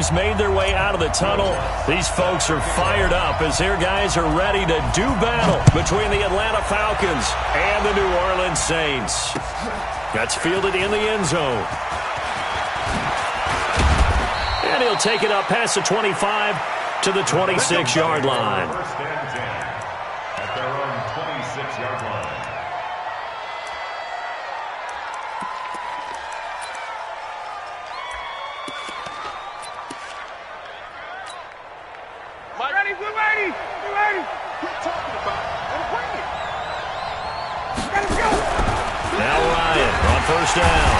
has made their way out of the tunnel. These folks are fired up as their guys are ready to do battle between the Atlanta Falcons and the New Orleans Saints. That's fielded in the end zone. And he'll take it up past the 25 to the 26-yard line. First and 10 at their own 26-yard line. We're ready. Keep talking about it and bring it. Let's go. Now Ryan on first down.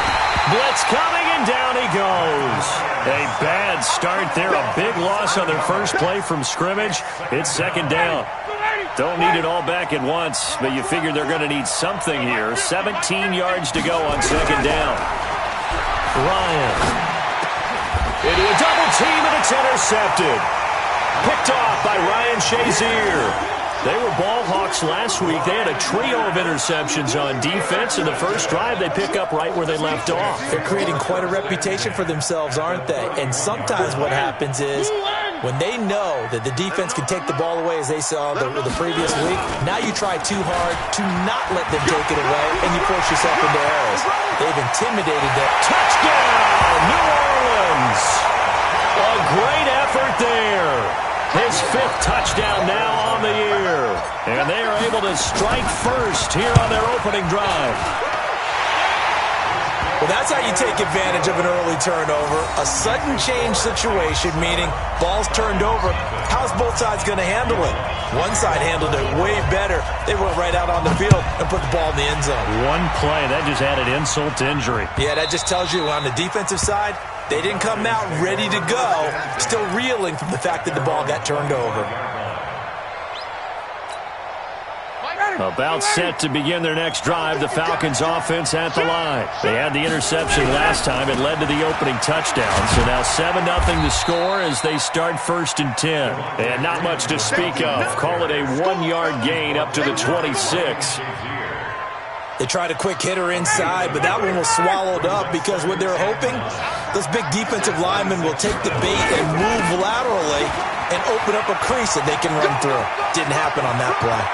Blitz coming, and down he goes. A bad start there. A big loss on their first play from scrimmage. It's second down. Don't need it all back at once, but you figure they're going to need something here. 17 yards to go on second down. Ryan. Into a double team, and it's intercepted. Picked off by Ryan Shazier. They were ball hawks last week. They had a trio of interceptions on defense. In the first drive, they pick up right where they left off. They're creating quite a reputation for themselves, aren't they? And sometimes what happens is when they know that the defense can take the ball away, as they saw the previous week, now you try too hard to not let them take it away, and you force yourself into errors. They've intimidated them. Touchdown, New Orleans! A great effort there. His fifth touchdown now on the year. And they are able to strike first here on their opening drive. Well, that's how you take advantage of an early turnover. A sudden change situation, meaning ball's turned over. How's both sides going to handle it? One side handled it way better. They went right out on the field and put the ball in the end zone. One play, that just added insult to injury. Yeah, that just tells you on the defensive side, they didn't come out ready to go, still reeling from the fact that the ball got turned over. About set to begin their next drive, the Falcons offense at the line. They had the interception last time. It led to the opening touchdown. So now 7-0 to score as they start first and 10. And not much to speak of. Call it a 1-yard gain up to the 26. They tried a quick hitter inside, but that one was swallowed up because what they're hoping, those big defensive linemen will take the bait and move laterally and open up a crease that they can run through. Didn't happen on that play.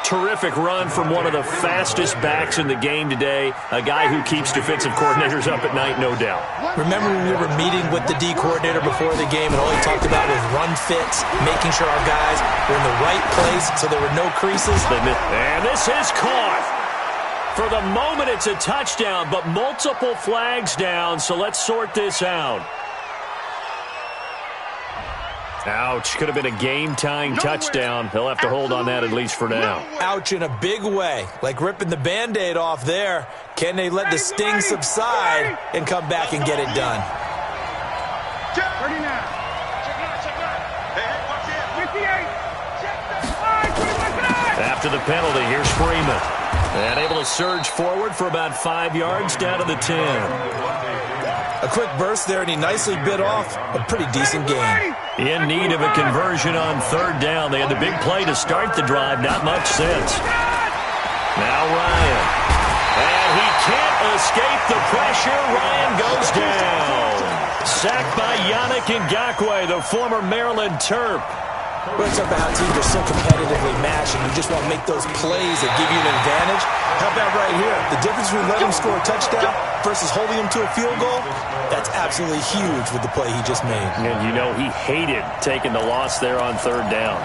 Terrific run from one of the fastest backs in the game today. A guy who keeps defensive coordinators up at night, no doubt. Remember when we were meeting with the D coordinator before the game and all he talked about was run fits, making sure our guys were in the right place so there were no creases? And this is caught. For the moment, it's a touchdown, but multiple flags down, so let's sort this out. Ouch. Could have been a game-tying touchdown. He'll have to hold on that at least for now. Ouch in a big way. Like ripping the Band-Aid off there. Can they let the sting subside and come back and get it done? After the penalty, here's Freeman. And able to surge forward for about 5 yards down to the 10. A quick burst there, and he nicely bit off a pretty decent gain. In need of a conversion on third down. They had the big play to start the drive. Not much sense. Now Ryan. And he can't escape the pressure. Ryan goes down. Sacked by Yannick Ngakoue, the former Maryland Terp. We're talking about how teams are so competitively matched, and you just want to make those plays that give you an advantage. How about right here? The difference between letting him score a touchdown versus holding him to a field goal, that's absolutely huge with the play he just made. And you know he hated taking the loss there on third down.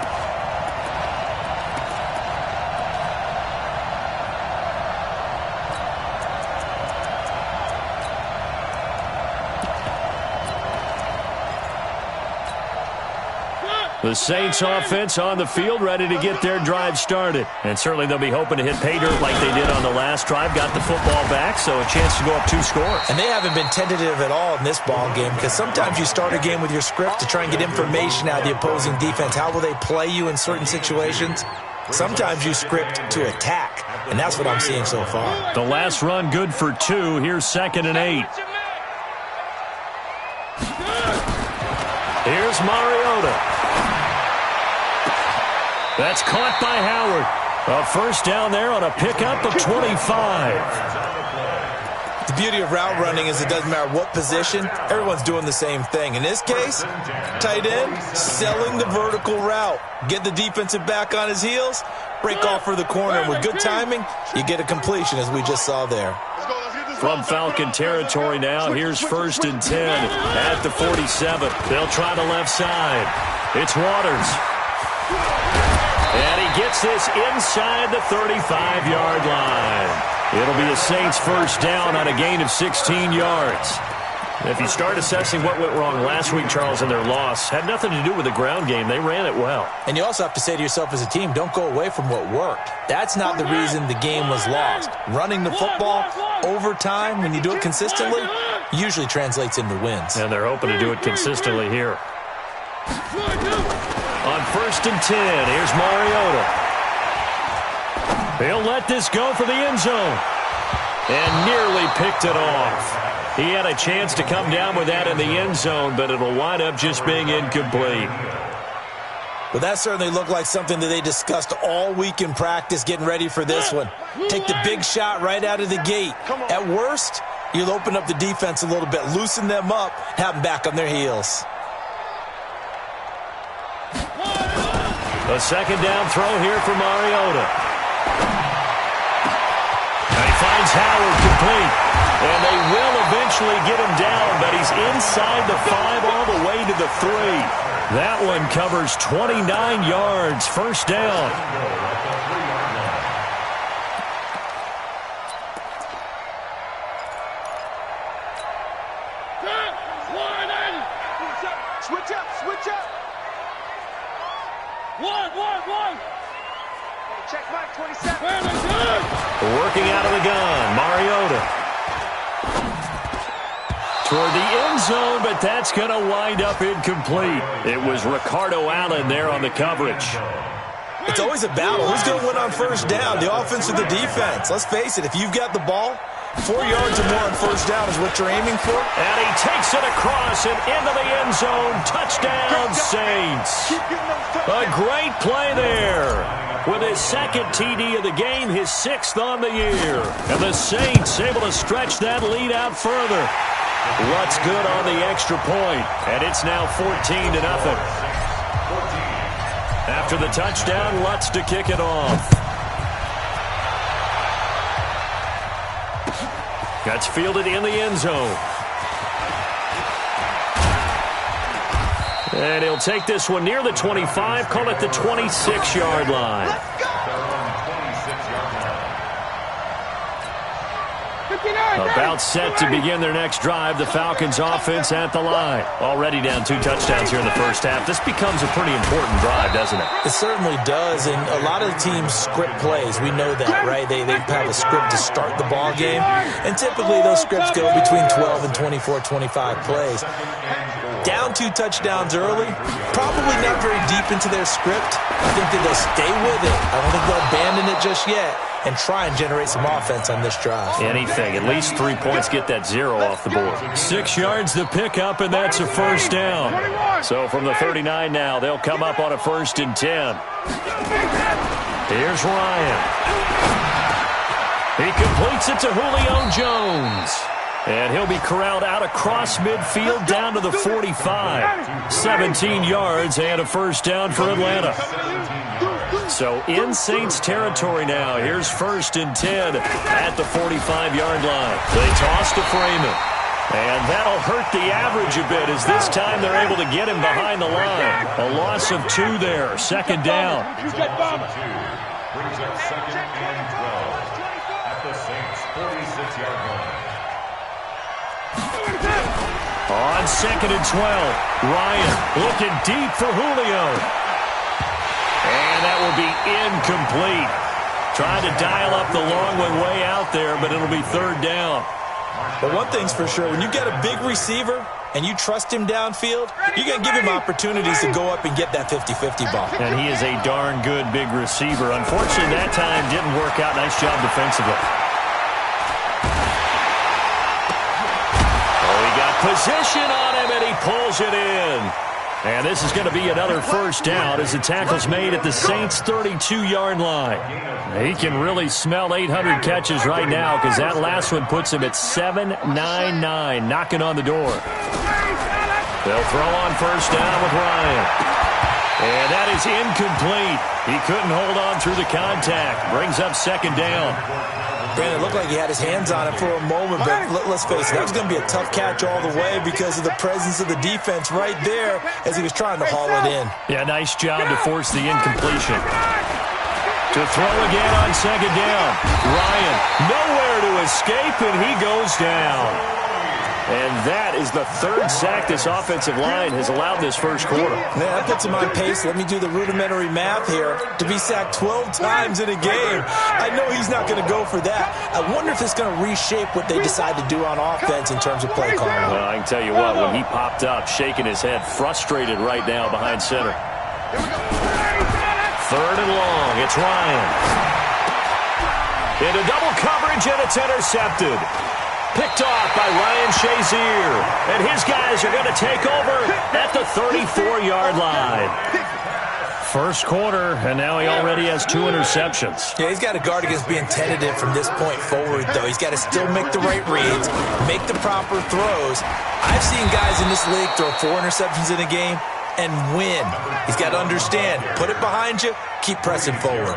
The Saints offense on the field, ready to get their drive started. And certainly they'll be hoping to hit pay dirt like they did on the last drive. Got the football back, so a chance to go up 2 scores. And they haven't been tentative at all in this ball game, because sometimes you start a game with your script to try and get information out of the opposing defense. How will they play you in certain situations? Sometimes you script to attack, and that's what I'm seeing so far. The last run good for 2. Here's 2nd and 8. Here's Mariota. That's caught by Howard. A first down there on a pickup of 25. The beauty of route running is it doesn't matter what position, everyone's doing the same thing. In this case, tight end, selling the vertical route. Get the defensive back on his heels, break off for the corner. And with good timing, you get a completion, as we just saw there. From Falcon territory now, here's 1st and 10 at the 47. They'll try the left side. It's Waters. And he gets this inside the 35-yard line. It'll be a Saints first down on a gain of 16 yards. If you start assessing what went wrong last week, Charles, in their loss, had nothing to do with the ground game. They ran it well. And you also have to say to yourself as a team, don't go away from what worked. That's not the reason the game was lost. Running the football over time, when you do it consistently, usually translates into wins. And they're hoping to do it consistently here. On 1st and 10, here's Mariota. He'll let this go for the end zone. And nearly picked it off. He had a chance to come down with that in the end zone, but it'll wind up just being incomplete. Well, that certainly looked like something that they discussed all week in practice getting ready for this one. Take the big shot right out of the gate. At worst, you'll open up the defense a little bit, loosen them up, have them back on their heels. A second down throw here for Mariota. And he finds Howard complete. And they will eventually get him down, but he's inside the 5 all the way to the 3. That one covers 29 yards. First down. Switch up, switch up. One. Check back, 27. Working out of the gun, Mariota. Toward the end zone, but that's going to wind up incomplete. It was Ricardo Allen there on the coverage. It's always a battle. Who's going to win on first down, the offense or the defense? Let's face it, if you've got the ball, 4 yards or more on first down is what you're aiming for. And he takes it across and into the end zone. Touchdown, Saints. A great play there. With his second TD of the game, his 6th on the year. And the Saints able to stretch that lead out further. What's good on the extra point? And it's now 14-0. After the touchdown, Lutz to kick it off. That's fielded in the end zone. And he'll take this one near the 25, call it the 26-yard line. About set to begin their next drive. The Falcons offense at the line. Already down 2 touchdowns here in the first half. This becomes a pretty important drive, doesn't it? It certainly does, and a lot of the teams script plays. We know that, right? They have a script to start the ball game, and typically those scripts go between 12 and 24, 25 plays. Down 2 touchdowns early, probably not very deep into their script. I think that they'll stay with it. I don't think they'll abandon it just yet and try and generate some offense on this drive. Anything. At least 3 points, get that 0 off the board. 6 yards to pick up, and that's a first down. So from the 39 now, they'll come up on a 1st and 10. Here's Ryan. He completes it to Julio Jones. And he'll be corralled out across midfield down to the 45. 17 yards and a first down for Atlanta. So in Saints territory now. Here's 1st and 10 at the 45-yard line. They toss to Freeman. And that'll hurt the average a bit as this time they're able to get him behind the line. A loss of 2 there. Second down. Brings up 2nd and 12 at the Saints 46-yard line. On 2nd and 12, Ryan looking deep for Julio. And that will be incomplete. Trying to dial up the long one way out there, but it'll be 3rd down. But one thing's for sure, when you get a big receiver and you trust him downfield, you're going to give him opportunities to go up and get that 50-50 ball. And he is a darn good big receiver. Unfortunately, that time didn't work out. Nice job defensively. Position on him, and he pulls it in. And this is going to be another first down as the tackle's made at the Saints' 32-yard line. He can really smell 800 catches right now because that last one puts him at 799, knocking on the door. They'll throw on first down with Ryan. And that is incomplete. He couldn't hold on through the contact. Brings up second down. Brandon, it looked like he had his hands on it for a moment, but let's face it, that was going to be a tough catch all the way because of the presence of the defense right there as he was trying to haul it in. Yeah, nice job to force the incompletion. To throw again on second down. Ryan, nowhere to escape, and he goes down. And that is the third sack this offensive line has allowed this first quarter. Man, that puts him on pace. Let me do the rudimentary math here. To be sacked 12 times in a game. I know he's not going to go for that. I wonder if it's going to reshape what they decide to do on offense in terms of play calling. Well, I can tell you what, when he popped up, shaking his head, frustrated right now behind center. Third and long. It's Ryan. Into double coverage, and it's intercepted. Picked off by Ryan Shazier. And his guys are going to take over at the 34-yard line. First quarter, and now he already has 2 interceptions. Yeah, he's got to guard against being tentative from this point forward, though. He's got to still make the right reads, make the proper throws. I've seen guys in this league throw 4 interceptions in a game and win. He's got to understand, put it behind you, keep pressing forward.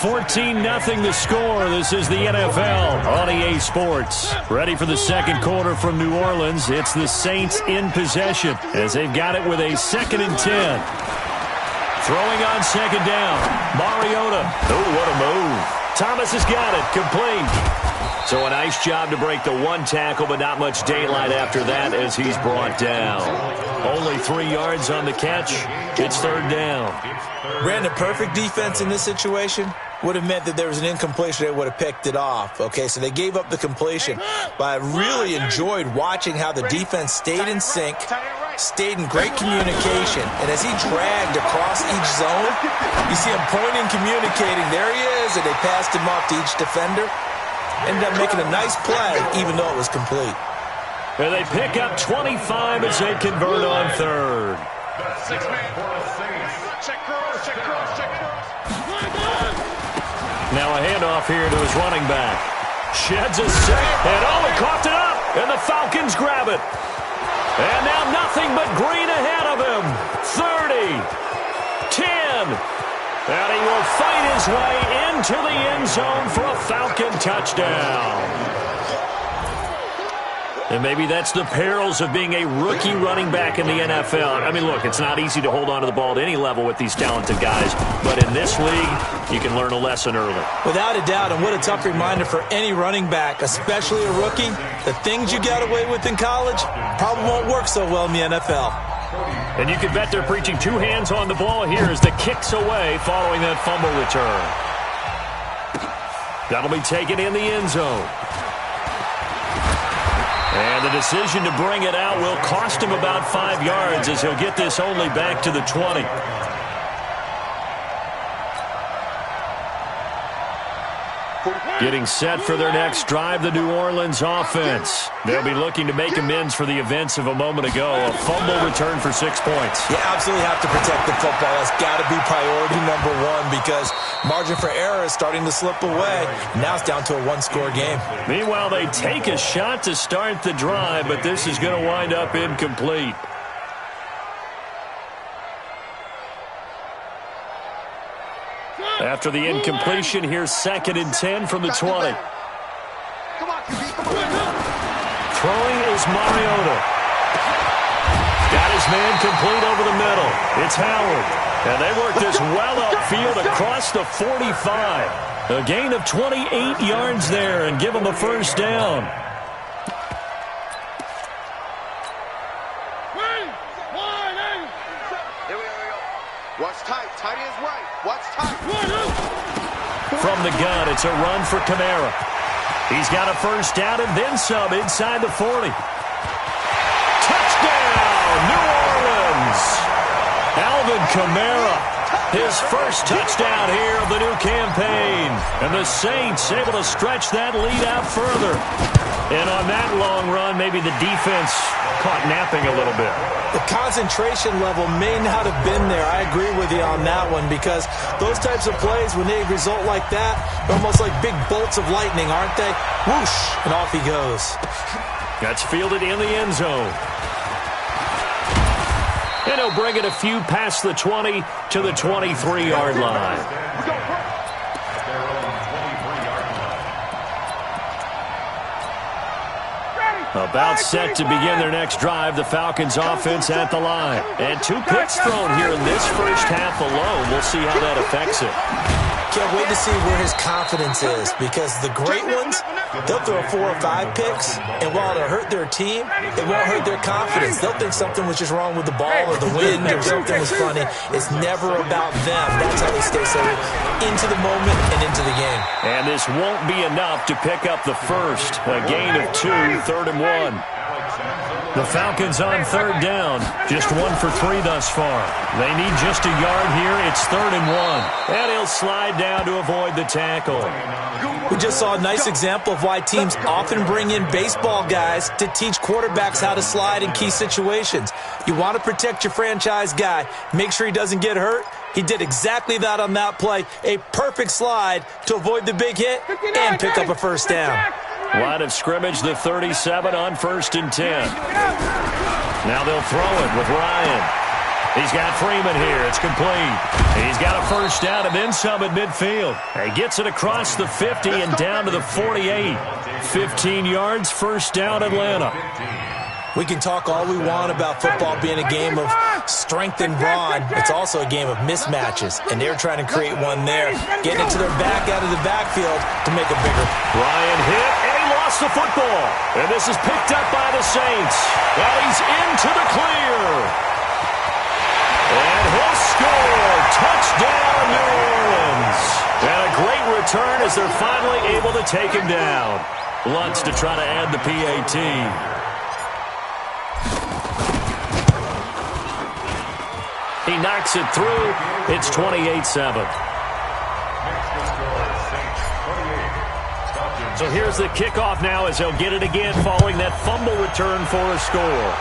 14-0 the score. This is the NFL on EA Sports. Ready for the second quarter from New Orleans. It's the Saints in possession as they've got it with a 2nd and 10. Throwing on second down. Mariota. Oh, what a move. Thomas has got it. Complete. So a nice job to break the one tackle, but not much daylight after that as he's brought down. Only 3 yards on the catch. It's third down. Brandon, perfect defense in this situation would have meant that there was an incompletion. They would have picked it off. Okay, so they gave up the completion. But I really enjoyed watching how the defense stayed in sync, stayed in great communication. And as he dragged across each zone, you see him pointing, communicating. There he is, and they passed him off to each defender. Ended up making a nice play, even though it was complete. And they pick up 25 as they convert on third. Now a handoff here to his running back. Sheds a sack, and he coughed it up, and the Falcons grab it. And now nothing but green ahead of him. 30, 10. And he will fight his way into the end zone for a Falcon touchdown. And maybe that's the perils of being a rookie running back in the NFL. I mean, look, it's not easy to hold on to the ball at any level with these talented guys. But in this league, you can learn a lesson early. Without a doubt, and what a tough reminder for any running back, especially a rookie. The things you got away with in college probably won't work so well in the NFL. And you can bet they're preaching 2 hands on the ball here as the kick's away following that fumble return. That'll be taken in the end zone. And the decision to bring it out will cost him about 5 yards as he'll get this only back to the 20. Getting set for their next drive, the New Orleans offense. They'll be looking to make amends for the events of a moment ago. A fumble return for 6 points. You absolutely have to protect the football. That's got to be priority number 1 because margin for error is starting to slip away. Now it's down to a 1-score game. Meanwhile, they take a shot to start the drive, but this is going to wind up incomplete. After the incompletion, here's 2nd and 10 from the 20. Throwing is Mariota. Got his man complete over the middle. It's Howard. And they work this well upfield across the 45. A gain of 28 yards there and give them a first down. Watch tight. Tight is right. Watch tight. From the gun, it's a run for Kamara. He's got a first down and then some inside the 40. Touchdown, New Orleans. Alvin Kamara His first touchdown here of the new campaign. And the Saints able to stretch that lead out further. And on that long run, maybe the defense caught napping a little bit. The concentration level may not have been there. I agree with you on that one, because those types of plays, when they result like that, they're almost like big bolts of lightning, aren't they? Whoosh, and off he goes. That's fielded in the end zone. And he'll bring it a few past the 20 to the 23-yard line. About set to begin their next drive, the Falcons offense at the line. And 2 picks thrown here in this first half alone. We'll see how that affects it. Can't wait to see where his confidence is, because the great ones, they'll throw 4 or 5 picks, and while it'll hurt their team, it won't hurt their confidence. They'll think something was just wrong with the ball or the wind or something was funny. It's never about them. That's how they stay so into the moment and into the game. And this won't be enough to pick up the first. A gain of 2, 3rd and 1. The Falcons on 3rd down. Just 1 for 3 thus far. They need just a yard here. It's 3rd and 1. And he'll slide down to avoid the tackle. We just saw a nice example of why teams often bring in baseball guys to teach quarterbacks how to slide in key situations. You want to protect your franchise guy. Make sure he doesn't get hurt. He did exactly that on that play. A perfect slide to avoid the big hit and pick up a first down. Line of scrimmage, the 37 on 1st and 10. Now they'll throw it with Ryan. He's got Freeman here. It's complete. He's got a first down and then some at midfield. He gets it across the 50 and down to the 48. 15 yards, first down, Atlanta. We can talk all we want about football being a game of strength and brawn. It's also a game of mismatches, and they're trying to create one there. Getting it to their back out of the backfield to make it bigger. Ryan hit, and he lost the football. And this is picked up by the Saints. And he's into the clear. And he'll score. Touchdown, New Orleans. And a great return as they're finally able to take him down. Lutz to try to add the PAT. He knocks it through. It's 28-7. So here's the kickoff now as they'll get it again following that fumble return for a score.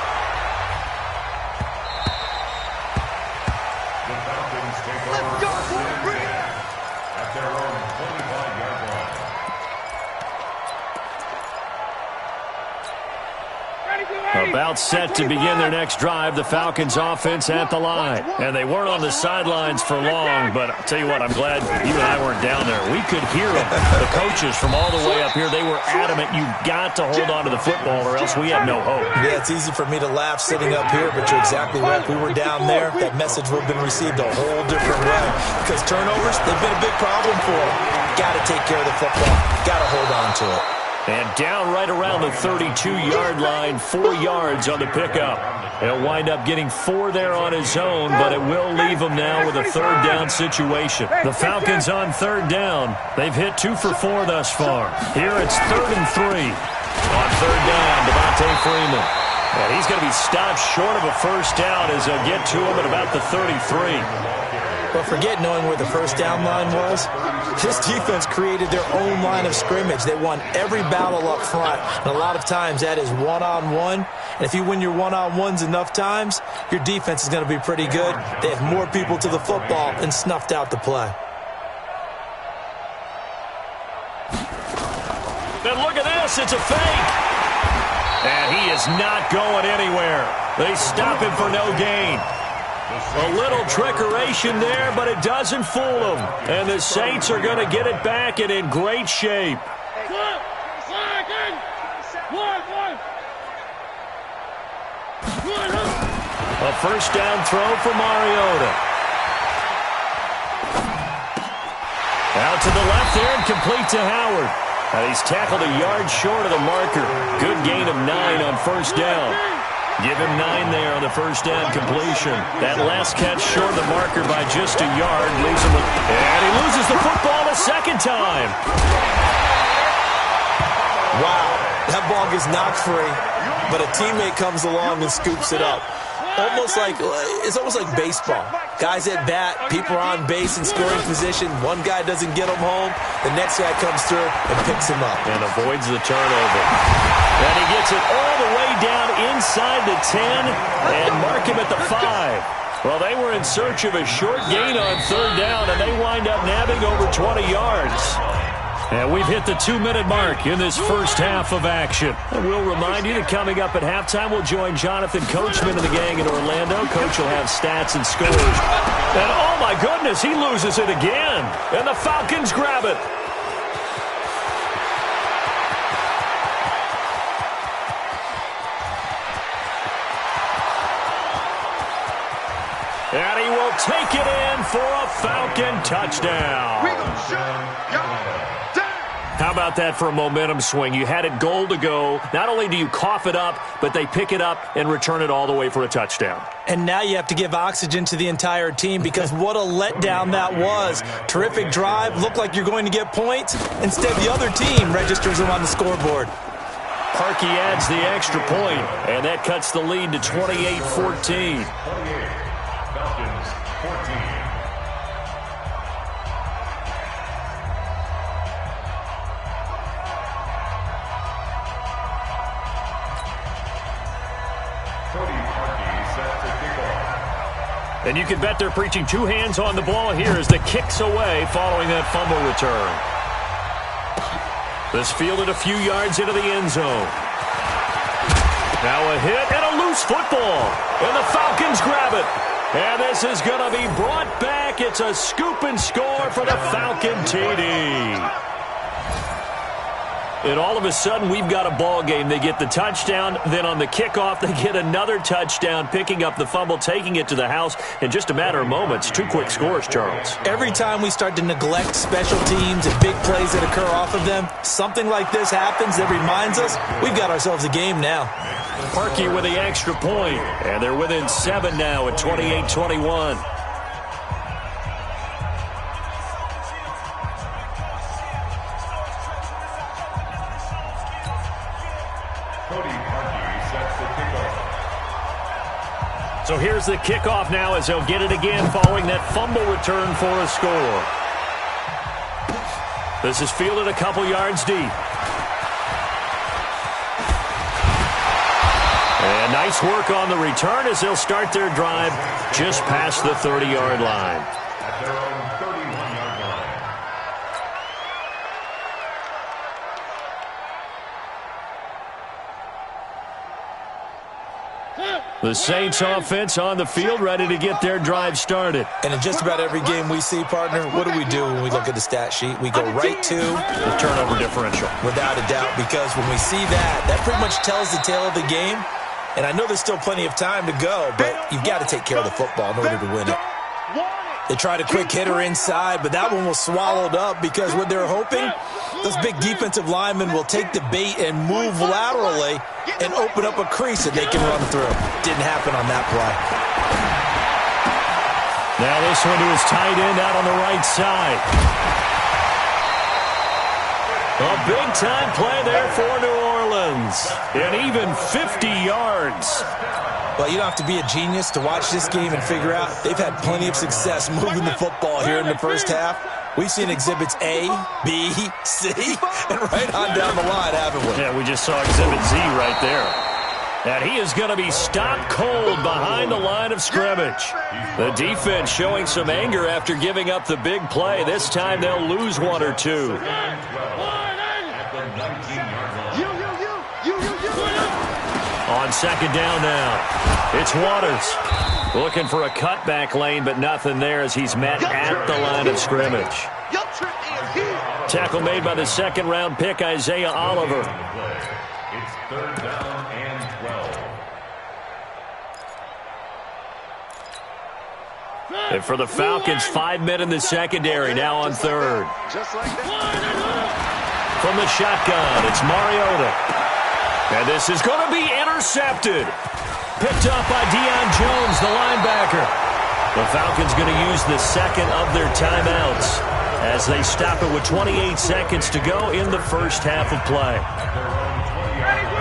Let's go, at their own 25-yard line. About set to begin their next drive, the Falcons offense at the line. And they weren't on the sidelines for long, but I'll tell you what, I'm glad you and I weren't down there. We could hear them. The coaches from all the way up here, they were adamant, you've got to hold on to the football or else we have no hope. Yeah, it's easy for me to laugh sitting up here, but you're exactly right. If we were down there, that message would have been received a whole different way. Because turnovers, they've been a big problem for them. Got to take care of the football. Got to hold on to it. And down right around the 32-yard line, 4 yards on the pickup. He'll wind up getting 4 there on his own, but it will leave him now with a 3rd down situation. The Falcons on 3rd down. They've hit 2 for 4 thus far. Here it's 3rd and 3. On 3rd down, Devontae Freeman. And he's going to be stopped short of a first down as they'll get to him at about the 33. But forget knowing where the first down line was. This defense created their own line of scrimmage. They won every battle up front. And a lot of times that is one-on-one. And if you win your one-on-ones enough times, your defense is going to be pretty good. They have more people to the football and snuffed out the play. And look at this. It's a fake. And he is not going anywhere. They stop him for no gain. A little trickeration there, but it doesn't fool them. And the Saints are going to get it back and in great shape. A first down throw for Mariota. Out to the left there and complete to Howard. And he's tackled a yard short of the marker. Good gain of 9 on first down. Give him 9 there on the first down completion. That last catch short of the marker by just a yard leaves him with... And he loses the football a second time. Wow, that ball gets knocked free, but a teammate comes along and scoops it up. almost like baseball. Guys at bat, people are on base in scoring position. One guy doesn't get him home. The next guy comes through and picks him up. And avoids the turnover. And he gets it all the way down inside the 10 and mark him at the 5. Well, they were in search of a short gain on third down, and they wind up nabbing over 20 yards. And we've hit the 2-minute mark in this first half of action. And we'll remind you that coming up at halftime, we'll join Jonathan Coachman and the gang in Orlando. Coach will have stats and scores. And oh my goodness, he loses it again. And the Falcons grab it. And he will take it in for a Falcon touchdown. How about that for a momentum swing? You had it goal to go. Not only do you cough it up, but they pick it up and return it all the way for a touchdown. And now you have to give oxygen to the entire team because what a letdown that was. Terrific drive. Looked like you're going to get points. Instead, the other team registers them on the scoreboard. Parkey adds the extra point, and that cuts the lead to 28-14. Falcons 14. And you can bet they're preaching two hands on the ball here as the kick's away following that fumble return. This fielded a few yards into the end zone. Now a hit and a loose football. And the Falcons grab it. And this is going to be brought back. It's a scoop and score for the Falcon TD. And all of a sudden, we've got a ball game. They get the touchdown. Then on the kickoff, they get another touchdown, picking up the fumble, taking it to the house in just a matter of moments. Two quick scores, Charles. Every time we start to neglect special teams and big plays that occur off of them, something like this happens that reminds us we've got ourselves a game now. Parkey with the extra point, and they're within 7 now at 28-21. So here's the kickoff now as they'll get it again following that fumble return for a score. This is fielded a couple yards deep. And nice work on the return as they'll start their drive just past the 30-yard line. At their own 31-yard line. The Saints offense on the field ready to get their drive started. And in just about every game we see, partner, what do we do when we look at the stat sheet? We go right to the turnover differential. Without a doubt, because when we see that, that pretty much tells the tale of the game. And I know there's still plenty of time to go, but you've got to take care of the football in order to win it. They tried a quick hitter inside, but that one was swallowed up because what they're hoping, those big defensive linemen will take the bait and move laterally and open up a crease that they can run through. Didn't happen on that play. Now this one to his tight end out on the right side. A big-time play there for New Orleans. And even 50 yards. Well, you don't have to be a genius to watch this game and figure out they've had plenty of success moving the football here in the first half. We've seen exhibits A, B, C, and right on down the line, haven't we? Yeah, we just saw exhibit Z right there. And he is going to be stopped cold behind the line of scrimmage. The defense showing some anger after giving up the big play. This time they'll lose one or two. On second down now, it's Waters. Looking for a cutback lane, but nothing there as he's met at the line of scrimmage. Tackle made by the second-round pick, Isaiah Oliver. It's third down and 12. And for the Falcons, 5 men in the secondary, now on third. From the shotgun, it's Mariota. And this is going to be intercepted. Picked up by Deion Jones, the linebacker. The Falcons going to use the second of their timeouts as they stop it with 28 seconds to go in the first half of play.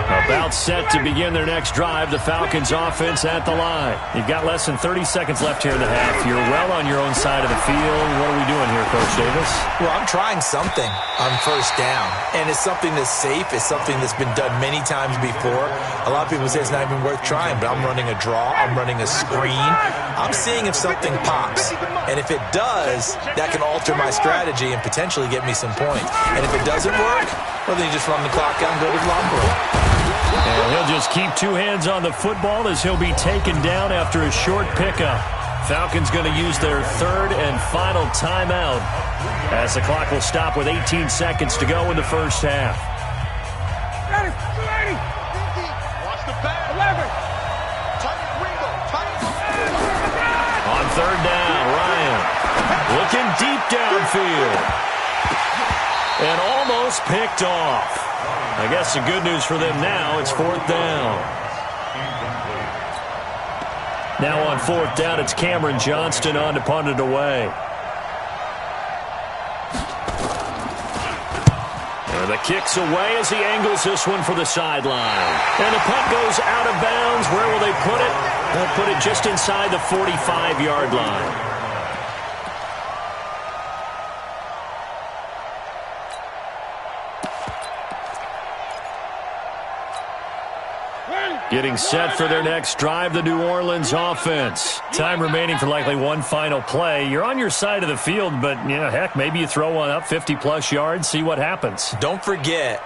About set to begin their next drive, the Falcons offense at the line. You've got less than 30 seconds left here in the half. You're well on your own side of the field. What are we doing here, Coach Davis? Well, I'm trying something on first down, and it's something that's safe. It's something that's been done many times before. A lot of people say it's not even worth trying, but I'm running a draw. I'm running a screen. I'm seeing if something pops, and if it does, that can alter my strategy and potentially get me some points. And if it doesn't work, well, then you just run the clock out and go to the locker room. And he'll just keep two hands on the football as he'll be taken down after a short pickup. Falcons going to use their third and final timeout as the clock will stop with 18 seconds to go in the first half. Watch the pass. 11. On third down, Ryan looking deep downfield. And almost picked off. I guess the good news for them now, it's fourth down. Now on fourth down, it's Cameron Johnston on to punt it away. And the kick's away as he angles this one for the sideline. And the punt goes out of bounds. Where will they put it? They'll put it just inside the 45-yard line. Getting set for their next drive, the New Orleans offense. Time remaining for likely one final play. You're on your side of the field, but, heck, maybe you throw one up 50-plus yards, see what happens. Don't forget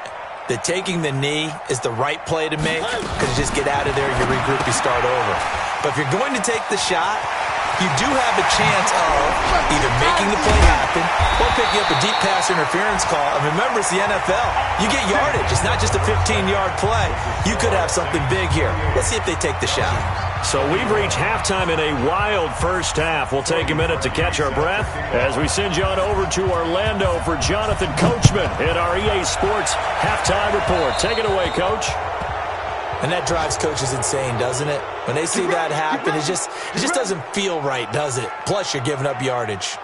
that taking the knee is the right play to make because you just get out of there, you regroup, you start over. But if you're going to take the shot, you do have a chance of either making the play happen or picking up a deep pass interference call. And remember, it's the NFL. You get yardage. It's not just a 15-yard play. You could have something big here. Let's see if they take the shot. So we've reached halftime in a wild first half. We'll take a minute to catch our breath as we send you on over to Orlando for Jonathan Coachman in our EA Sports Halftime Report. Take it away, Coach. And that drives coaches insane, doesn't it? When they see that happen, it just doesn't feel right, does it? Plus, you're giving up yardage.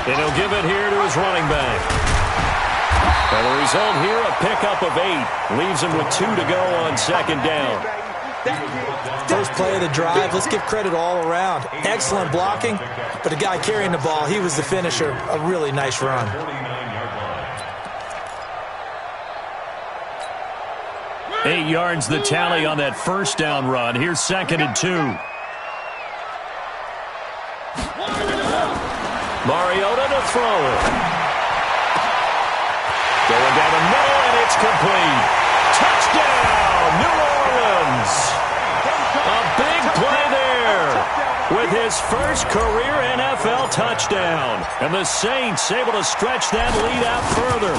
And he'll give it here to his running back. And the result here, a pickup of 8. Leaves him with 2 to go on second down. First play of the drive, let's give credit all around. Excellent blocking, but the guy carrying the ball, he was the finisher. A really nice run. Eight yards the tally on that first down run. Here's second and 2. Mariota to throw it. Going down the middle, and it's complete. Touchdown, New Orleans. A big play there with his first career NFL touchdown. And the Saints able to stretch that lead out further.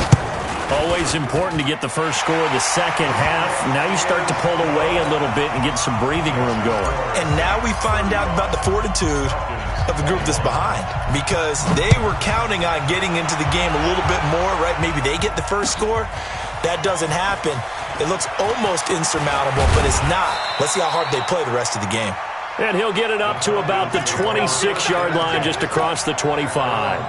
Always important to get the first score of the second half. Now you start to pull away a little bit and get some breathing room going. And now we find out about the fortitude of the group that's behind, because they were counting on getting into the game a little bit more, right? Maybe they get the first score. That doesn't happen. It looks almost insurmountable, but it's not. Let's see how hard they play the rest of the game. And he'll get it up to about the 26-yard line, just across the 25.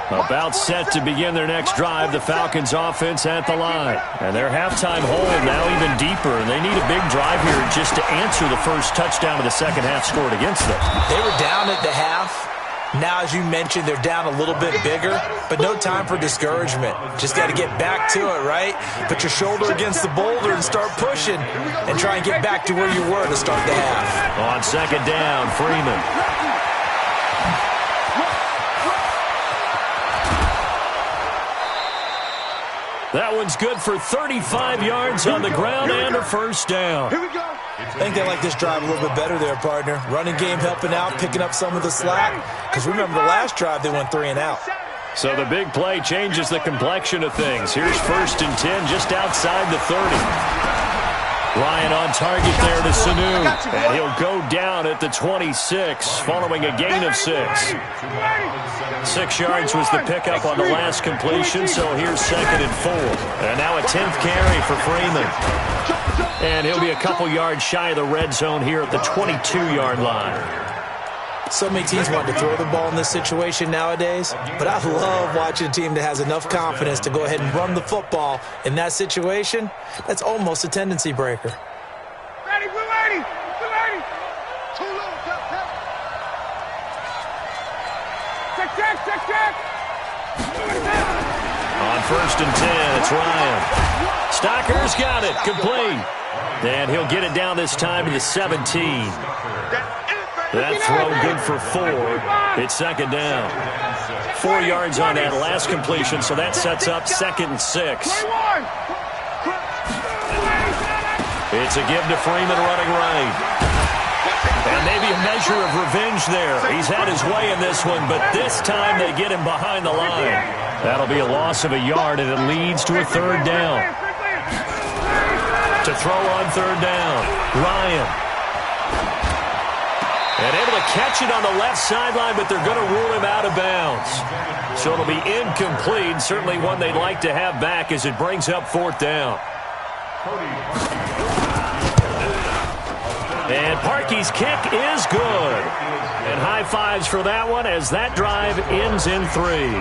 About set to begin their next drive, the Falcons offense at the line. And their halftime hole now even deeper. And they need a big drive here just to answer the first touchdown of the second half scored against them. They were down at the half. Now, as you mentioned, they're down a little bit bigger, but no time for discouragement. Just got to get back to it, right? Put your shoulder against the boulder and start pushing and try and get back to where you were to start the half. On second down, Freeman. That one's good for 35 yards on the ground and a first down. Here we go. I think they like this drive a little bit better there, partner. Running game helping out, picking up some of the slack. Because remember, the last drive, they went 3 and out. So the big play changes the complexion of things. Here's first and 10 just outside the 30. Ryan on target there to Sanu. And he'll go down at the 26 following a gain of 6. 6 yards was the pickup on the last completion, so here's 2nd and 4. And now a 10th carry for Freeman. And he'll be a couple yards shy of the red zone here at the 22-yard line. So many teams want to throw the ball in this situation nowadays, but I love watching a team that has enough confidence to go ahead and run the football in that situation. That's almost a tendency breaker. Ready, we're ready. We're ready. Too low, check. On 1st and 10, it's Ryan. Stocker's got it, complete. And he'll get it down this time to the 17. That throw good for 4. It's 2nd down. 4 yards on that last completion, so that sets up 2nd and 6. It's a give to Freeman running right. And maybe a measure of revenge there. He's had his way in this one, but this time they get him behind the line. That'll be a loss of a yard, and it leads to a 3rd down. To throw on 3rd down, Ryan. And able to catch it on the left sideline, but they're going to rule him out of bounds. So it'll be incomplete, certainly one they'd like to have back as it brings up 4th down. And Parkey's kick is good. And high fives for that one as that drive ends in 3.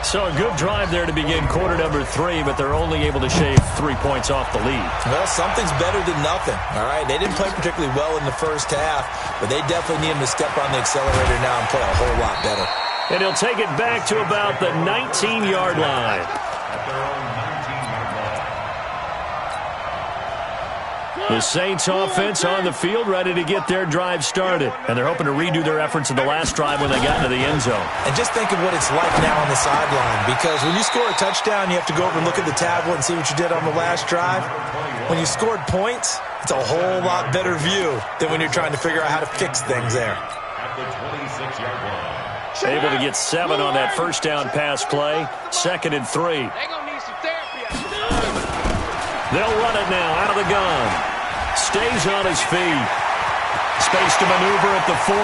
So a good drive there to begin quarter number 3, but they're only able to shave 3 points off the lead. Well, something's better than nothing, all right? They didn't play particularly well in the first half, but they definitely need him to step on the accelerator now and play a whole lot better. And he'll take it back to about the 19-yard line. The Saints offense on the field, ready to get their drive started. And they're hoping to redo their efforts in the last drive when they got into the end zone. And just think of what it's like now on the sideline, because when you score a touchdown, you have to go over and look at the tablet and see what you did on the last drive. When you scored points, it's a whole lot better view than when you're trying to figure out how to fix things there. Able to get 7 on that first down pass play. 2nd and 3. They'll run it now out of the gun. Stays on his feet. Space to maneuver at the 40.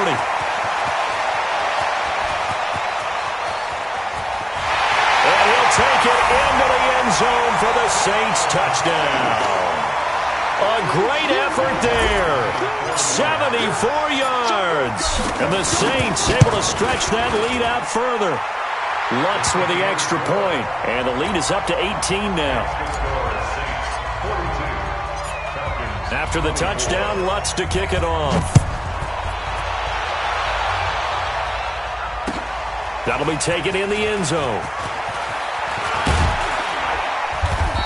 And he'll take it into the end zone for the Saints touchdown. A great effort there. 74 yards. And the Saints able to stretch that lead out further. Lutz with the extra point. And the lead is up to 18 now. After the touchdown, Lutz to kick it off. That'll be taken in the end zone.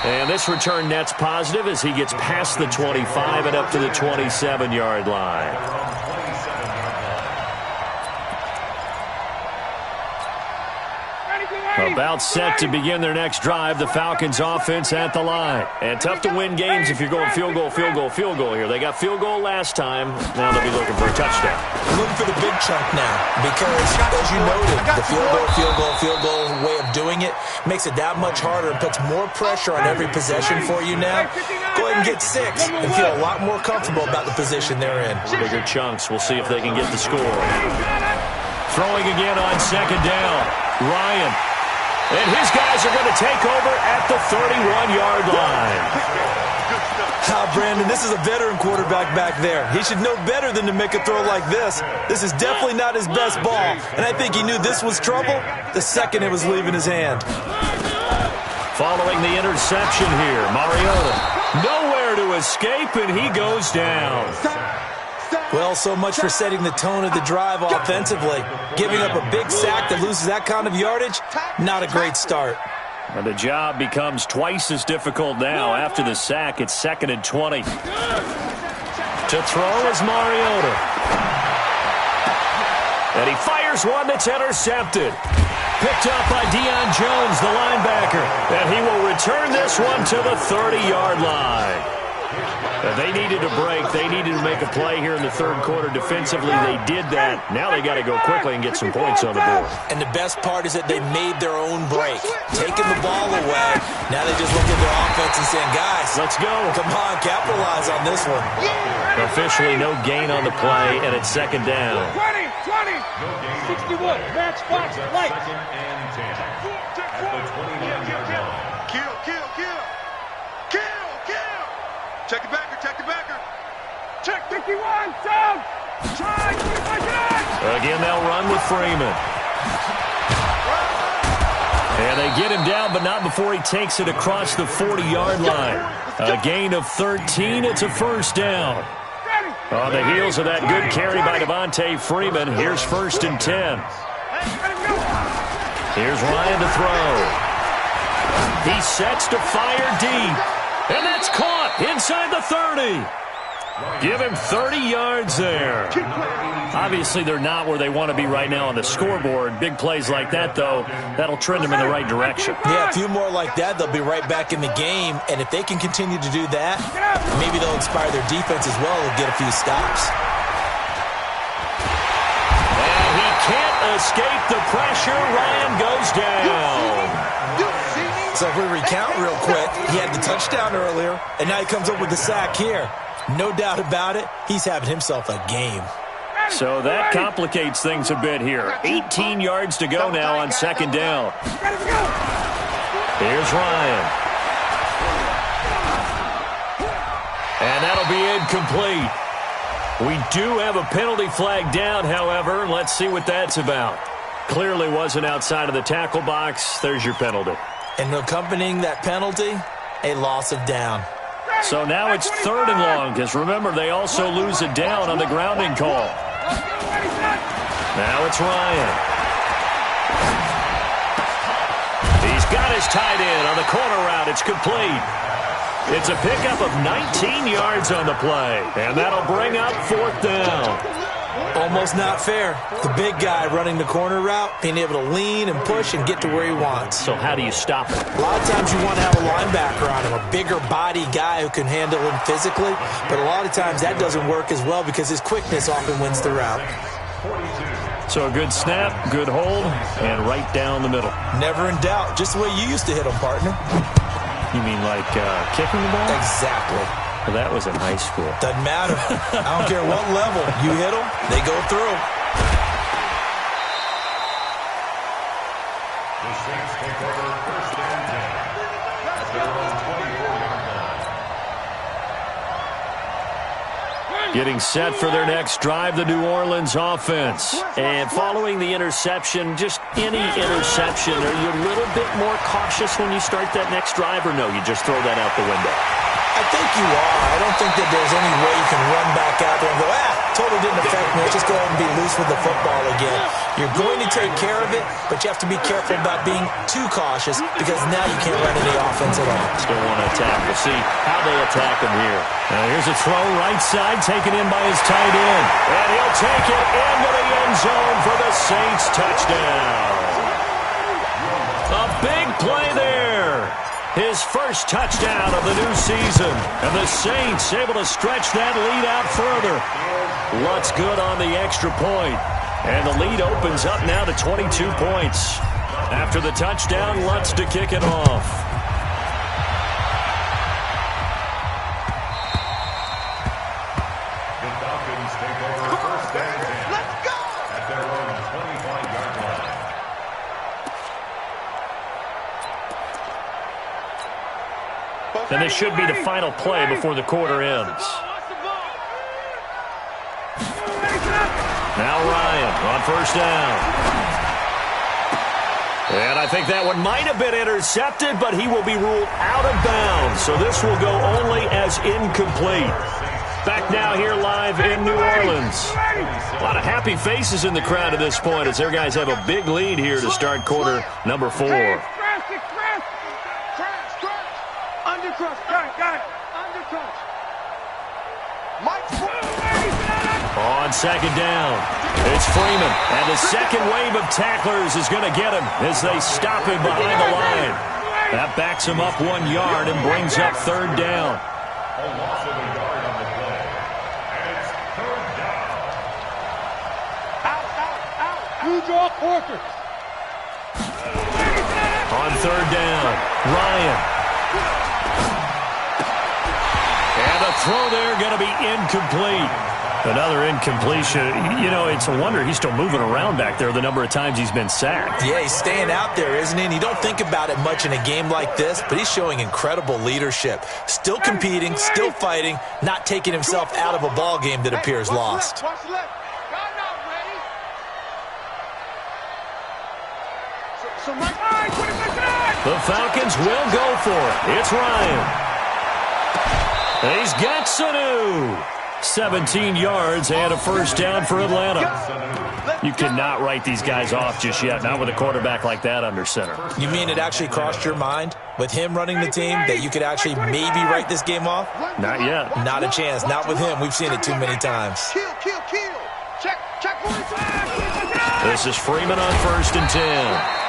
And this return net's positive as he gets past the 25 and up to the 27-yard line. About set to begin their next drive. The Falcons offense at the line. And tough to win games if you're going field goal here. They got field goal last time. Now they'll be looking for a touchdown. Looking for the big chunk now because, as you noted, the field goal way of doing it makes it that much harder and puts more pressure on every possession for you now. Go ahead and get 6 and feel a lot more comfortable about the position they're in. Bigger chunks. We'll see if they can get the score. Throwing again on 2nd down. Ryan. And his guys are going to take over at the 31-yard line. Brandon, this is a veteran quarterback back there. He should know better than to make a throw like this. This is definitely not his best ball. And I think he knew this was trouble the second it was leaving his hand. Following the interception here, Mariota. Nowhere to escape, and he goes down. Well, so much for setting the tone of the drive offensively. Giving up a big sack that loses that kind of yardage, not a great start. And the job becomes twice as difficult now. After the sack, it's 2nd and 20. To throw is Mariota. And he fires one that's intercepted. Picked up by Deion Jones, the linebacker. And he will return this one to the 30-yard line. They needed a break. They needed to make a play here in the third quarter. Defensively, they did that. Now they got to go quickly and get some points on the board. And the best part is that they made their own break. Taking the ball away. Now they just look at their offense and saying, guys, let's go. Come on, capitalize on this one. Officially no gain on the play, and it's second down. 20, 61, match box, light. Second and 10 at the 29-yard line. Kill. Check the backer. Check 51, down. Try, 25 Again, they'll run with Freeman. And they get him down, but not before he takes it across the 40-yard line. A gain of 13. It's a first down. On the heels of that good carry by Devontae Freeman, here's first and 10. Here's Ryan to throw. He sets to fire deep. And that's caught inside the 30. Give him 30 yards there. Obviously, they're not where they want to be right now on the scoreboard. Big plays like that, though, that'll trend them in the right direction. Yeah, a few more like that, they'll be right back in the game. And if they can continue to do that, maybe they'll inspire their defense as well and get a few stops. And he can't escape the pressure. Ryan goes down. So if we recount real quick, he had the touchdown earlier, and now he comes up with the sack here. No doubt about it, he's having himself a game. So that complicates things a bit here. 18 yards to go now on second down. Here's Ryan. And that'll be incomplete. We do have a penalty flag down, however. Let's see what that's about. Clearly wasn't outside of the tackle box. There's your penalty. And accompanying that penalty, a loss of down. So now it's third and long, because remember, they also lose it down on the grounding call. Now it's Ryan. He's got his tight end on the corner route. It's complete. It's a pickup of 19 yards on the play, and that'll bring up fourth down. Almost not fair. The big guy running the corner route, being able to lean and push and get to where he wants. So how do you stop it? A lot of times you want to have a linebacker on him, a bigger body guy who can handle him physically, but a lot of times that doesn't work as well because his quickness often wins the route. So a good snap, good hold, and right down the middle. Never in doubt. Just the way you used to hit him, partner. You mean like kicking the ball? Exactly. Well, that was in high school. Doesn't matter. I don't care what level. You hit them, they go through. The Saints take over first and 10 at their own 24-yard line. Getting set for their next drive, the New Orleans offense. And following the interception, just any interception, are you a little bit more cautious when you start that next drive, or no, you just throw that out the window? I think you are. I don't think that there's any way you can run back out there and go, totally didn't affect me. Let's just go ahead and be loose with the football again. You're going to take care of it, but you have to be careful about being too cautious because now you can't run any offense at all. Still want to attack. We'll see how they attack him here. Now here's a throw right side, taken in by his tight end. And he'll take it into the end zone for the Saints touchdown. A big play there. His first touchdown of the new season. And the Saints able to stretch that lead out further. Lutz good on the extra point. And the lead opens up now to 22 points. After the touchdown, Lutz to kick it off. The Falcons take over first and 10 at their own 25-yard line. And this should be the final play before the quarter ends. Now Ryan on first down. And I think that one might have been intercepted, but he will be ruled out of bounds. So this will go only as incomplete. Back now here live in New Orleans. A lot of happy faces in the crowd at this point as their guys have a big lead here to start quarter number 4. On second down, it's Freeman, and the second wave of tacklers is going to get him as they stop him behind the line. That backs him up 1 yard and brings up third down. A loss of a yard on the play. And it's third down. Out. You draw quarters. On third down, Ryan. And a throw there going to be incomplete. Another incompletion. You know, it's a wonder he's still moving around back there the number of times he's been sacked. Yeah, he's staying out there, isn't he? And you don't think about it much in a game like this, but he's showing incredible leadership. Still competing, still fighting, not taking himself out of a ball game that appears lost. Watch the left. God, not ready. So Mike, all right, 25. The Falcons will go for it. It's Ryan. He's got Sanu. 17 yards and a first down for Atlanta. You cannot write these guys off just yet, not with a quarterback like that under center. You mean it actually crossed your mind with him running the team that you could actually maybe write this game off? Not yet. Not a chance. Not with him. We've seen it too many times. Kill. Check 45. This is Freeman on 1st and 10.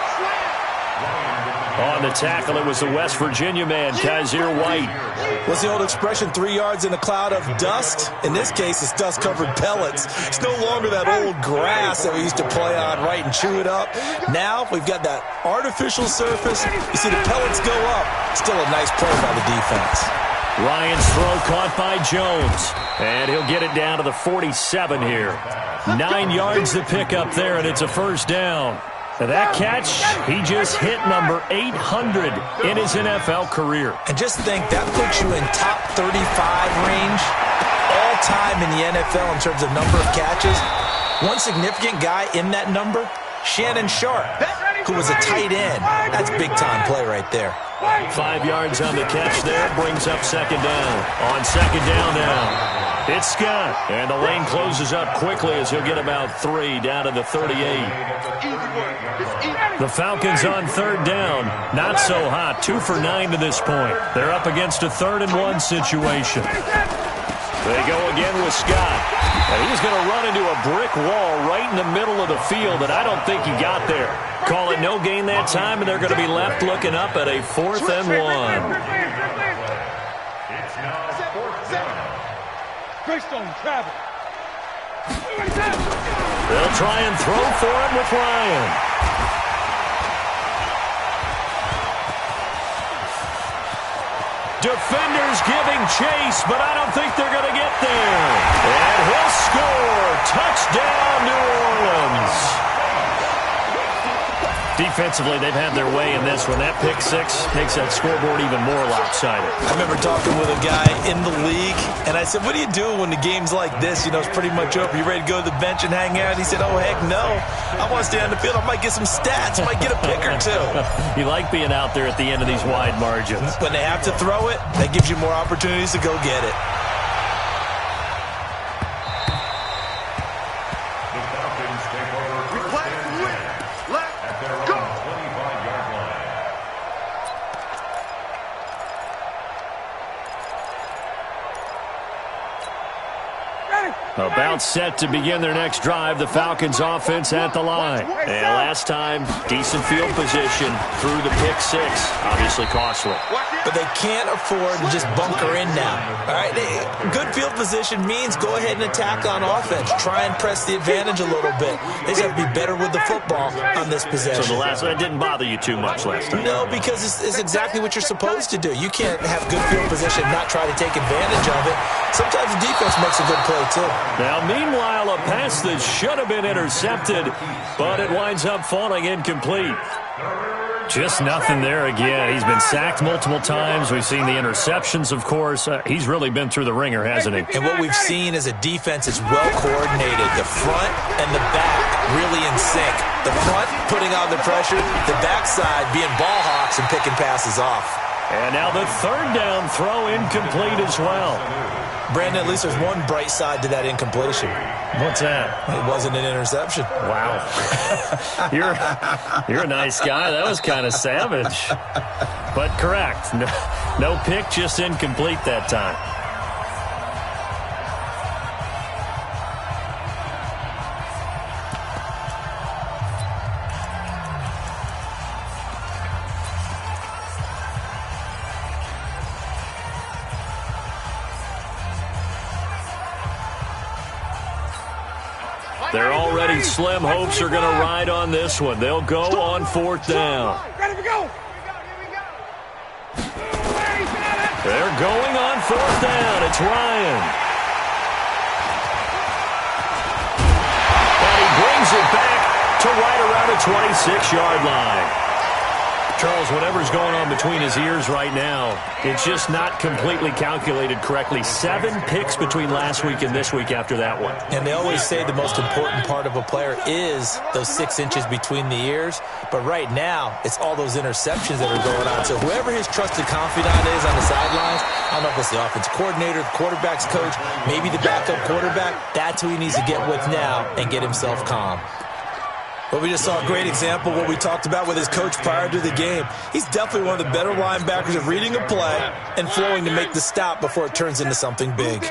On the tackle, it was the West Virginia man, Kaiser White. What's the old expression, 3 yards in a cloud of dust? In this case, it's dust-covered pellets. It's no longer that old grass that we used to play on, right, and chew it up. Now, we've got that artificial surface. You see the pellets go up. Still a nice play by the defense. Ryan's throw caught by Jones. And he'll get it down to the 47 here. 9 yards to pick up there, and it's a first down. And that catch, he just hit number 800 in his NFL career. And just think, that puts you in top 35 range all time in the NFL in terms of number of catches. One significant guy in that number, Shannon Sharp, who was a tight end. That's big-time play right there. 5 yards on the catch there, brings up second down. On second down now, it's Scott. And the lane closes up quickly as he'll get about 3 down to the 38. The Falcons on third down. Not so hot. 2 for 9 to this point. They're up against a 3rd and 1 situation. They go again with Scott. And he's going to run into a brick wall right in the middle of the field, and I don't think he got there. Call it no gain that time, and they're going to be left looking up at a 4th and 1. It's now fourth down. Greystone, travel. They'll try and throw for it with Ryan. Defenders giving chase, but I don't think they're going to get there. And he'll score. Touchdown, New Orleans. Defensively, they've had their way in this one. That pick six makes that scoreboard even more lopsided. I remember talking with a guy in the league, and I said, what do you do when the game's like this? You know, it's pretty much over. You ready to go to the bench and hang out? He said, oh, heck no. I want to stay on the field. I might get some stats. I might get a pick or two. You like being out there at the end of these wide margins. When they have to throw it, that gives you more opportunities to go get it. The Falcons take over first and 10 at their own 25-yard line. About set to begin their next drive, the Falcons offense at the line. And last time, decent field position through the pick six. Obviously costly. But they can't afford to just bunker in now. All right, good field position means go ahead and attack on offense. Try and press the advantage a little bit. They just have to be better with the football on this possession. So that didn't bother you too much last time? No, because it's exactly what you're supposed to do. You can't have good field position and not try to take advantage of it. Sometimes the defense makes a good play, too. Now, meanwhile, a pass that should have been intercepted, but it winds up falling incomplete. Just nothing there again. He's been sacked multiple times. We've seen the interceptions, of course. He's really been through the ringer, hasn't he? And what we've seen is a defense that's well coordinated. The front and the back really in sync. The front putting on the pressure, the backside being ball hawks and picking passes off. And now the third down throw incomplete as well. Brandon, at least there's one bright side to that incompletion. What's that? It wasn't an interception. Wow. You're a nice guy. That was kind of savage. But correct. No pick, just incomplete that time. Their already slim hopes are going to ride on this one. They'll go on 4th down. Ready to go. They're going on 4th down. It's Ryan. And he brings it back to right around the 26-yard line. Charles, whatever's going on between his ears right now, it's just not completely calculated correctly. 7 picks between last week and this week after that one. And they always say the most important part of a player is those 6 inches between the ears. But right now, it's all those interceptions that are going on. So whoever his trusted confidant is on the sidelines, I don't know if it's the offensive coordinator, the quarterback's coach, maybe the backup quarterback, that's who he needs to get with now and get himself calm. But we just saw a great example of what we talked about with his coach prior to the game. He's definitely one of the better linebackers at reading a play and flowing to make the stop before it turns into something big.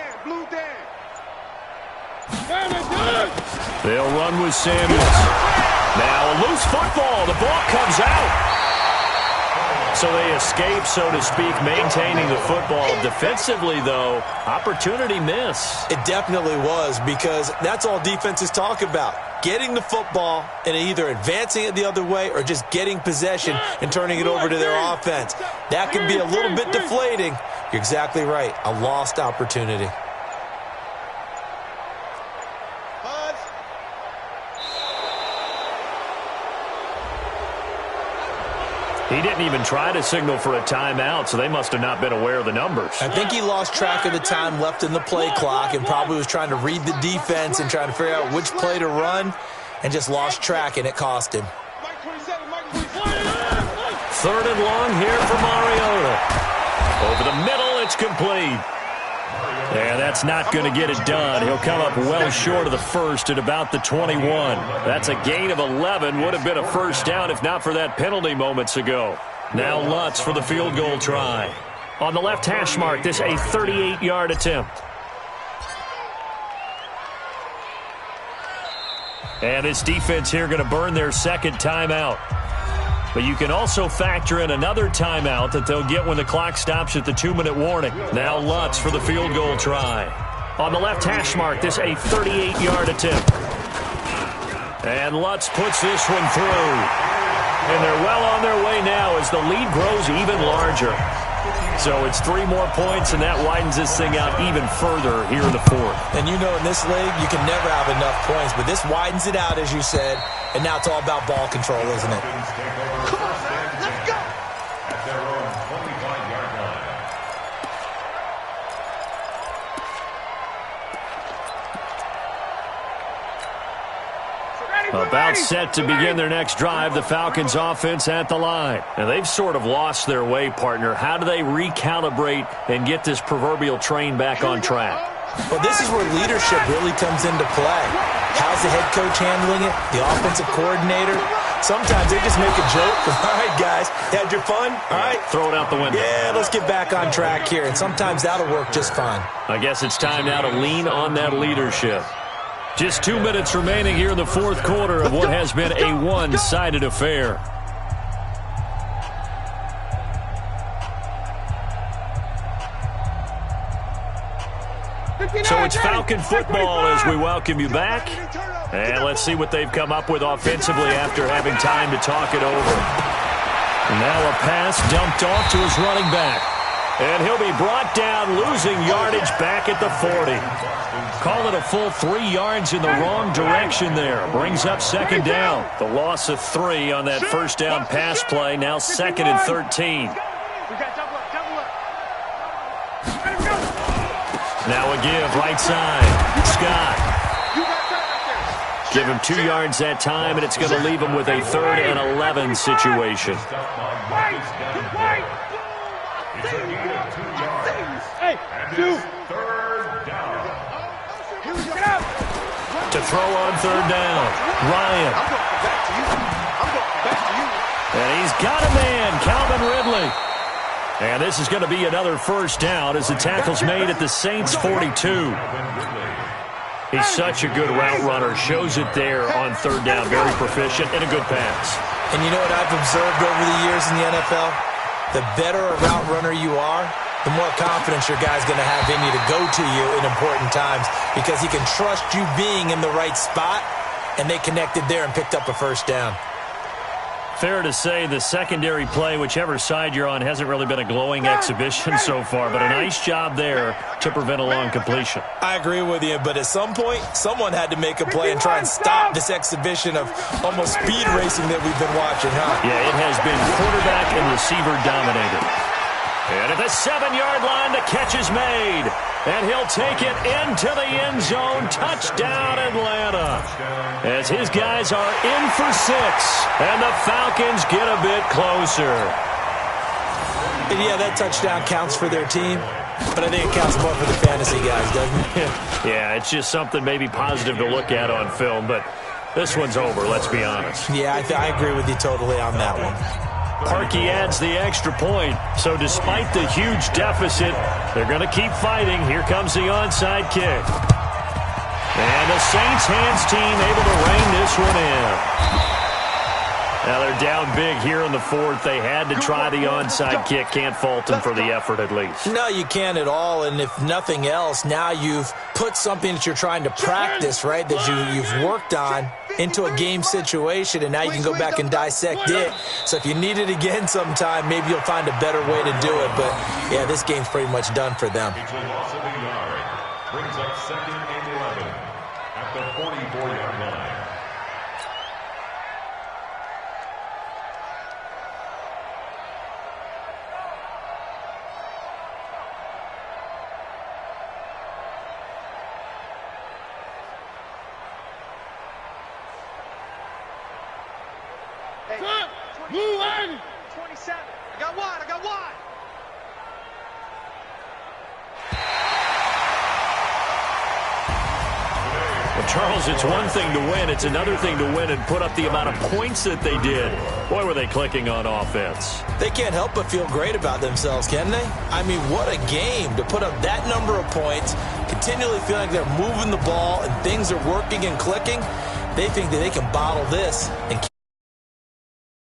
They'll run with Samuels. Now a loose football. The ball comes out. So they escape, so to speak, maintaining the football. Defensively, though, opportunity miss. It definitely was, because that's all defenses talk about. Getting the football and either advancing it the other way or just getting possession and turning it over to their offense. That can be a little bit deflating. You're exactly right. A lost opportunity. He didn't even try to signal for a timeout, so they must have not been aware of the numbers. I think he lost track of the time left in the play clock and probably was trying to read the defense and trying to figure out which play to run and just lost track, and it cost him. 3rd and long here for Mariota. Over the middle, it's complete. And that's not going to get it done. He'll come up well short of the first at about the 21. That's a gain of 11. Would have been a first down if not for that penalty moments ago. Now Lutz for the field goal try. On the left hash mark, this a 38-yard attempt. And this defense here going to burn their second timeout. But you can also factor in another timeout that they'll get when the clock stops at the 2-minute warning. Now Lutz for the field goal try. On the left hash mark, this a 38-yard attempt. And Lutz puts this one through. And they're well on their way now as the lead grows even larger. So it's 3 more points, and that widens this thing out even further here in the 4th. And you know, in this league, you can never have enough points, but this widens it out, as you said, and now it's all about ball control, isn't it? Come on, let's go. At their own 25-yard line. About set to begin their next drive, the Falcons offense at the line. And they've sort of lost their way, partner. How do they recalibrate and get this proverbial train back on track? Well, this is where leadership really comes into play. How's the head coach handling it? The offensive coordinator? Sometimes they just make a joke. All right, guys, had your fun? All right. Throw it out the window. Yeah, let's get back on track here. And sometimes that'll work just fine. I guess it's time now to lean on that leadership. Just 2 minutes remaining here in the 4th quarter of what has been a one-sided affair. So it's Falcon football as we welcome you back. And let's see what they've come up with offensively after having time to talk it over. Now a pass dumped off to his running back. And he'll be brought down, losing yardage back at the 40. Call it a full 3 yards in the wrong direction there. Brings up 2nd down. The loss of 3 on that first down pass play. Now 2nd and 13. Now a give right side. Scott. Give him 2 yards that time, and it's going to leave him with a 3rd and 11 situation. It's a gain of 2 yards. Hey, And it's 3rd down. To throw on 3rd down. Ryan. I'm going back to you. And he's got a man, Calvin Ridley. And this is going to be another first down as the tackle's made at the Saints' 42. He's such a good route runner. Shows it there on 3rd down. Very proficient and a good pass. And you know what I've observed over the years in the NFL? The better a route runner you are, the more confidence your guy's going to have in you to go to you in important times because he can trust you being in the right spot, and they connected there and picked up a first down. Fair to say the secondary play, whichever side you're on, hasn't really been a glowing exhibition so far, but a nice job there to prevent a long completion. I agree with you, but at some point, someone had to make a play and try and stop this exhibition of almost speed racing that we've been watching, huh? Yeah, it has been quarterback and receiver dominated. And at the 7-yard line, the catch is made. And he'll take it into the end zone. Touchdown, Atlanta. As his guys are in for 6. And the Falcons get a bit closer. And yeah, that touchdown counts for their team. But I think it counts more for the fantasy guys, doesn't it? Yeah, it's just something maybe positive to look at on film. But this one's over, let's be honest. Yeah, I agree with you totally on that one. Parkey adds the extra point. So despite the huge deficit, they're going to keep fighting. Here comes the onside kick. And the Saints hands team able to rein this one in. Now they're down big here in the 4th. They had to try the onside kick. Can't fault them for the effort at least. No, you can't at all. And if nothing else, now you've put something that you're trying to practice, right, that you've worked on into a game situation, and now you can go back and dissect it. So if you need it again sometime, maybe you'll find a better way to do it. But, yeah, this game's pretty much done for them. It's a loss of a yard. Brings up 2nd and 11 at the 44-yard line. Move on! 27. I got wide. Well, Charles, it's one thing to win. It's another thing to win and put up the amount of points that they did. Boy, were they clicking on offense. They can't help but feel great about themselves, can they? I mean, what a game to put up that number of points, continually feeling like they're moving the ball and things are working and clicking. They think that they can bottle this and